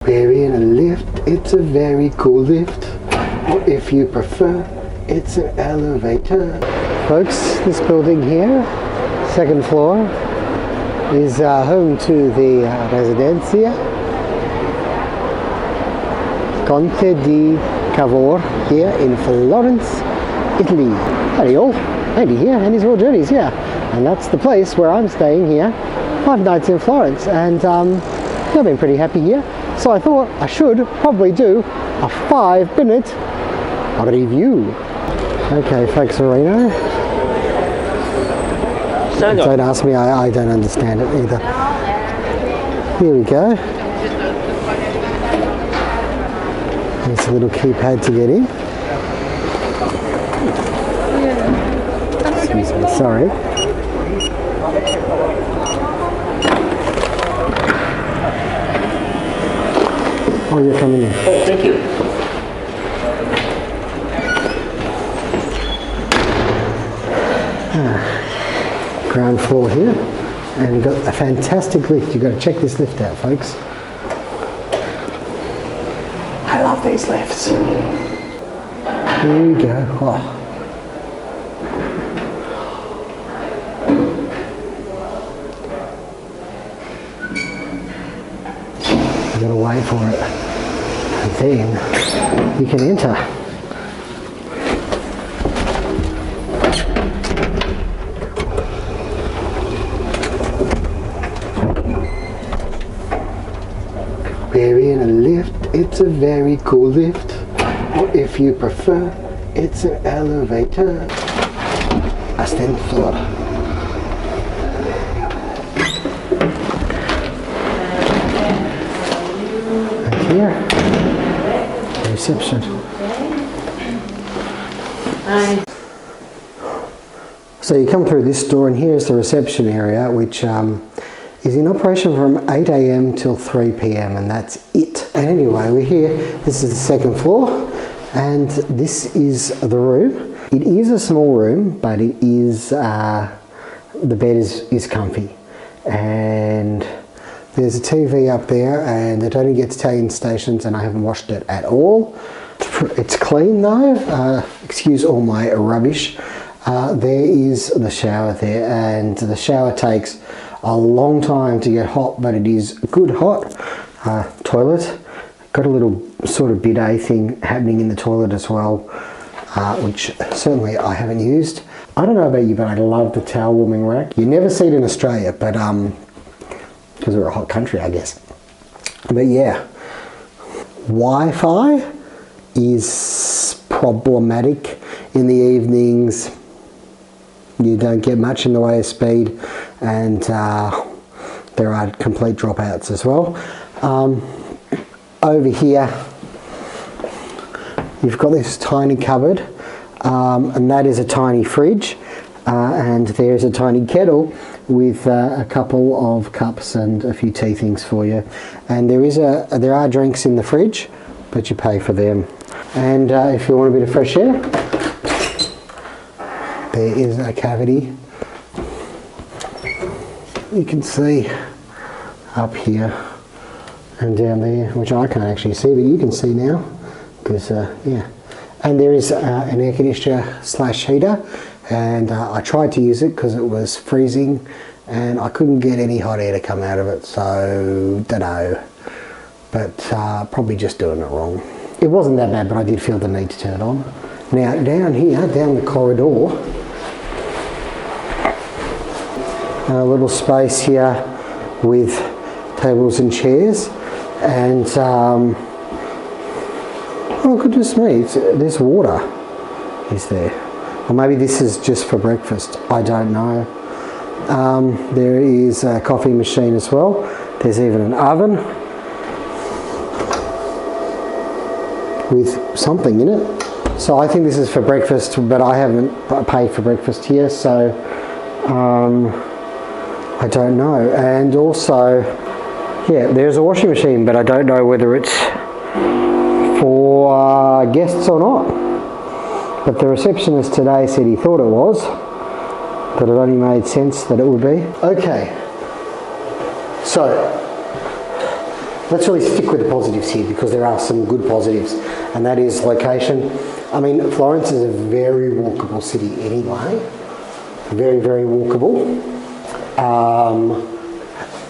We're in a lift, it's a very cool lift. Or if you prefer, it's an elevator. Folks, this building here, second floor, is home to the Residenza Conte Di Cavour here in Florence, Italy. Howdy all, Andy here, Andy's World Journeys, yeah. And that's the place where I'm staying here, 5 nights in Florence, and I've been pretty happy here. So I thought I should probably do a 5-minute review. Okay, folks, Marino. Don't ask me, I don't understand it either. Here we go. There's a little keypad to get in. Excuse me, sorry. Oh, you're coming in. Oh, thank you. Ground floor here, and you've got a fantastic lift. You've got to check this lift out, folks. I love these lifts. Here we go. Oh. You've got to wait for it, and then you can enter. We're in a lift, it's a very cool lift. Or if you prefer, it's an elevator. Ascensor. And here, the reception. Hi. So you come through this door, and here's the reception area, which is in operation from 8 AM till 3 PM, and that's it. And anyway, we're here. This is the second floor, and this is the room. It is a small room, but it is the bed is comfy, and there's a TV up there, and it only gets Italian stations, and I haven't watched it at all. It's clean though. Excuse all my rubbish. There is the shower there, and the shower takes a long time to get hot, but it is good hot. Toilet, got a little sort of bidet thing happening in the toilet as well, which certainly I haven't used. I don't know about you, but I love the towel warming rack. You never see it in Australia, but because we're a hot country, I guess. But yeah, Wi-Fi is problematic in the evenings. You don't get much in the way of speed, and there are complete dropouts as well. Over here, you've got this tiny cupboard, and that is a tiny fridge, and there's a tiny kettle with a couple of cups and a few tea things for you. And there are drinks in the fridge, but you pay for them. And if you want a bit of fresh air, there is a cavity. You can see up here and down there, which I can't actually see, but you can see now, because yeah. And there is an air conditioner / heater, and I tried to use it because it was freezing, and I couldn't get any hot air to come out of it, so don't know. But probably just doing it wrong. It wasn't that bad, but I did feel the need to turn it on. Now down here, down the corridor, a little space here with tables and chairs, and oh goodness me, there's water, is there? Or maybe this is just for breakfast, I don't know. There is a coffee machine as well. There's even an oven with something in it. So I think this is for breakfast, but I haven't paid for breakfast here, so I don't know. And also, yeah, there's a washing machine, but I don't know whether it's for guests or not. But the receptionist today said he thought it was, but it only made sense that it would be. Okay, so let's really stick with the positives here, because there are some good positives, and that is location. I mean, Florence is a very walkable city anyway, very, very walkable.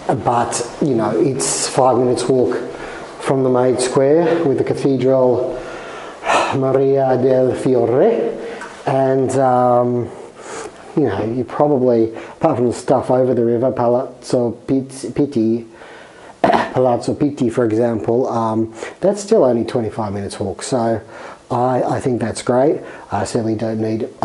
But, you know, it's 5 minutes walk from the Maid Square with the Cathedral Maria del Fiore, and you know, you probably, apart from the stuff over the river, Palazzo Pitti, for example, that's still only 25 minutes walk. So I think that's great. I certainly I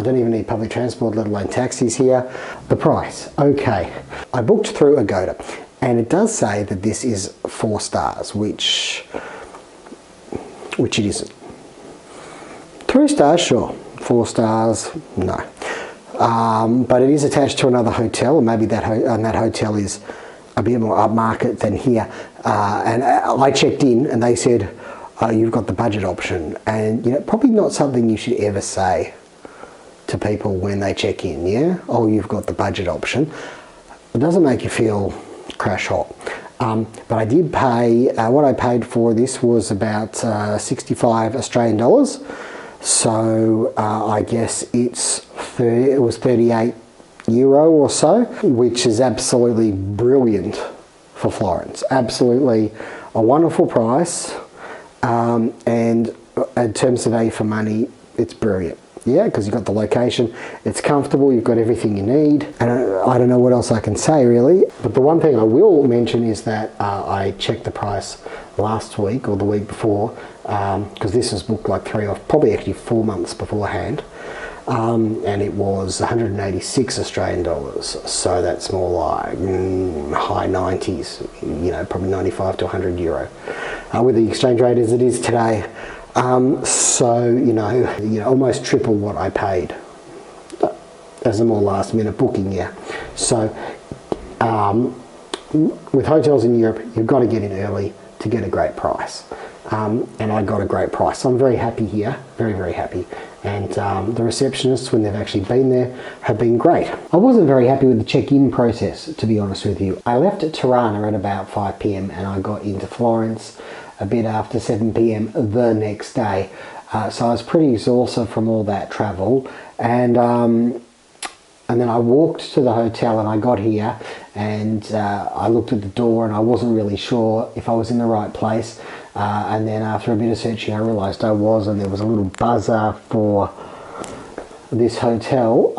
don't even need public transport, let alone taxis here. The price, okay. I booked through Agoda, and it does say that this is 4 stars, which it isn't. 3 stars, sure. 4 stars, no. But it is attached to another hotel, and maybe that hotel is a bit more upmarket than here. And I checked in, and they said, you've got the budget option. And, you know, probably not something you should ever say to people when they check in, yeah? Oh, you've got the budget option. It doesn't make you feel crash hot. But I did pay, what I paid for this was about 65 Australian dollars. So I guess it was 38 euro or so, which is absolutely brilliant for Florence. Absolutely a wonderful price, and in terms of value for money, it's brilliant. Yeah, because you've got the location, it's comfortable, you've got everything you need, and I don't know what else I can say really. But the one thing I will mention is that I checked the price last week or the week before, because this was booked like probably actually 4 months beforehand, and it was 186 Australian dollars. So that's more like high 90s, you know, probably 95 to 100 euro, with the exchange rate as it is today. So you know, almost triple what I paid as a more last minute booking. Yeah. So with hotels in Europe, you've got to get in early to get a great price. And I got a great price. So I'm very happy here, very, very happy. And the receptionists, when they've actually been there, have been great. I wasn't very happy with the check-in process, to be honest with you. I left Tirana at about 5 p.m. and I got into Florence a bit after 7 p.m. the next day. So I was pretty exhausted from all that travel. And then I walked to the hotel, and I got here, and I looked at the door, and I wasn't really sure if I was in the right place. And then after a bit of searching, I realised I was, and there was a little buzzer for this hotel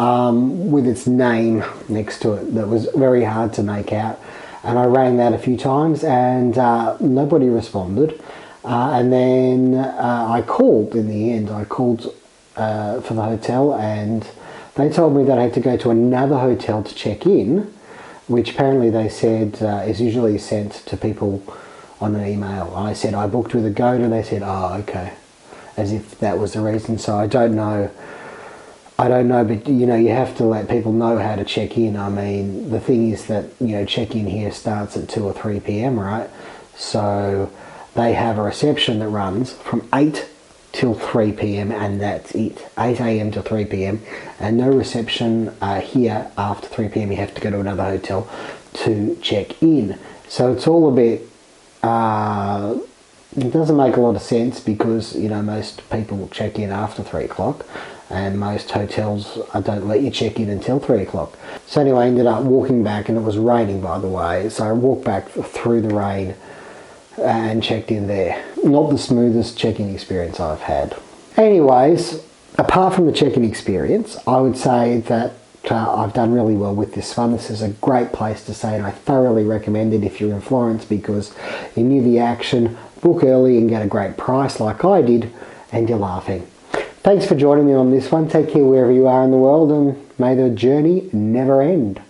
with its name next to it that was very hard to make out. And I rang that a few times, and nobody responded. And then I called in the end. I called for the hotel, and they told me that I had to go to another hotel to check in, which apparently they said is usually sent to people on an email. I said I booked with Agoda. They said, oh, okay, as if that was the reason. So I don't know, but you know, you have to let people know how to check in. I mean, the thing is that, you know, check-in here starts at 2 or 3 p.m, right? So they have a reception that runs from 8 till 3 p.m, and that's it. 8 a.m. to 3 p.m, and no reception here after 3 p.m. You have to go to another hotel to check in. So it's all a bit, it doesn't make a lot of sense, because, you know, most people check in after 3 o'clock, and most hotels don't let you check in until 3 o'clock. So anyway, I ended up walking back, and it was raining, by the way, so I walked back through the rain and checked in there. Not the smoothest check-in experience I've had. Anyways, apart from the check-in experience, I would say that I've done really well with this one. This is a great place to stay, and I thoroughly recommend it if you're in Florence, because you're near the action, book early and get a great price like I did, and you're laughing. Thanks for joining me on this one. Take care wherever you are in the world, and may the journey never end.